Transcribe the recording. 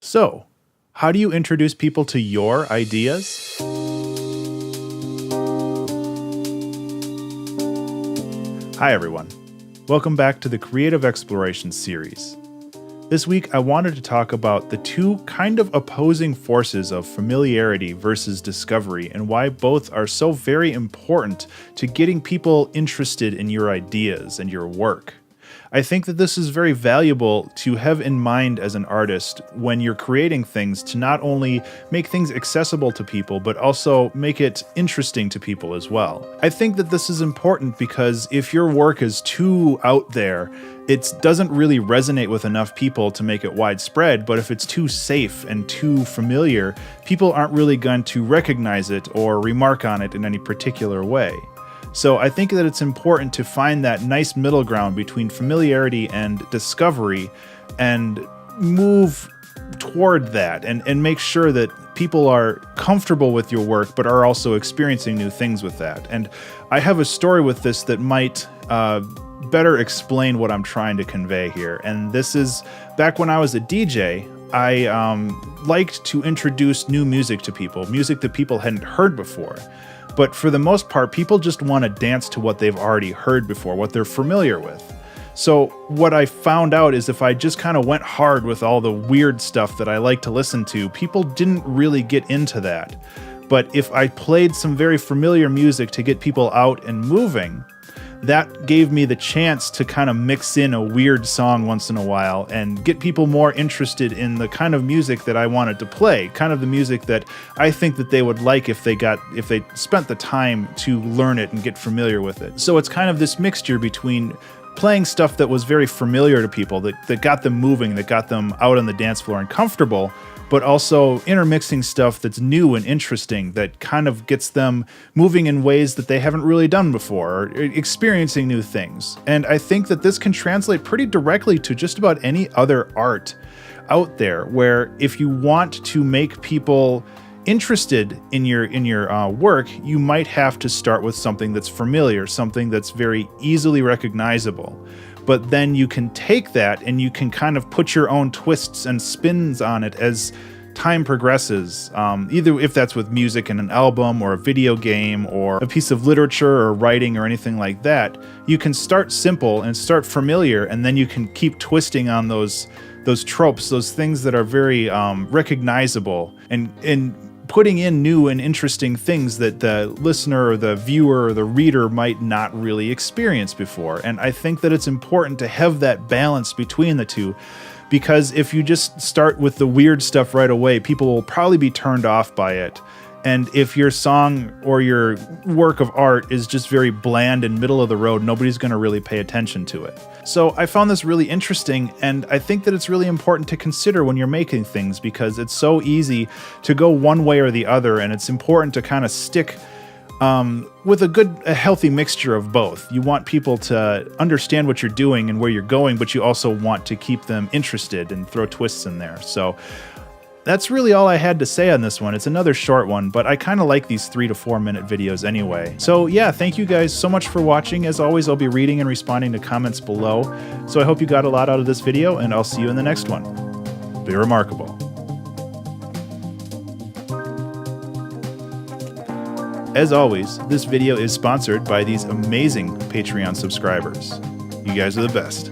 So, how do you introduce people to your ideas? Hi everyone. Welcome back to the Creative Exploration series. This week I wanted to talk about the two kind of opposing forces of familiarity versus discovery and why both are so very important to getting people interested in your ideas and your work. I think that this is very valuable to have in mind as an artist when you're creating things, to not only make things accessible to people, but also make it interesting to people as well. I think that this is important because if your work is too out there, it doesn't really resonate with enough people to make it widespread, but if it's too safe and too familiar, people aren't really going to recognize it or remark on it in any particular way. So I think that it's important to find that nice middle ground between familiarity and discovery and move toward that and make sure that people are comfortable with your work but are also experiencing new things with that. And I have a story with this that might better explain what I'm trying to convey here. And this is back when I was a DJ. I liked to introduce new music to people, music that people hadn't heard before. But for the most part, people just want to dance to what they've already heard before, what they're familiar with. So what I found out is if I just kind of went hard with all the weird stuff that I like to listen to, people didn't really get into that. But if I played some very familiar music to get people out and moving, that gave me the chance to kind of mix in a weird song once in a while and get people more interested in the kind of music that I wanted to play, kind of the music that I think that they would like if they spent the time to learn it and get familiar with it. So it's kind of this mixture between playing stuff that was very familiar to people, that got them moving, that got them out on the dance floor and comfortable, but also intermixing stuff that's new and interesting that kind of gets them moving in ways that they haven't really done before, or experiencing new things. And I think that this can translate pretty directly to just about any other art out there, where if you want to make people interested in your work, you might have to start with something that's familiar, something that's very easily recognizable. But then you can take that and you can kind of put your own twists and spins on it as time progresses, either if that's with music in an album or a video game or a piece of literature or writing or anything like that. You can start simple and start familiar, and then you can keep twisting on those tropes, those things that are very recognizable, and putting in new and interesting things that the listener or the viewer or the reader might not really experience before. And I think that it's important to have that balance between the two, because if you just start with the weird stuff right away, people will probably be turned off by it. And if your song or your work of art is just very bland and middle of the road, nobody's going to really pay attention to it. So I found this really interesting, and I think that it's really important to consider when you're making things, because it's so easy to go one way or the other, and it's important to kind of stick with a healthy mixture of both. You want people to understand what you're doing and where you're going, but you also want to keep them interested and throw twists in there. So that's really all I had to say on this one. It's another short one, but I kind of like these 3 to 4 minute videos anyway. So yeah, thank you guys so much for watching. As always, I'll be reading and responding to comments below. So I hope you got a lot out of this video, and I'll see you in the next one. Be remarkable. As always, this video is sponsored by these amazing Patreon subscribers. You guys are the best.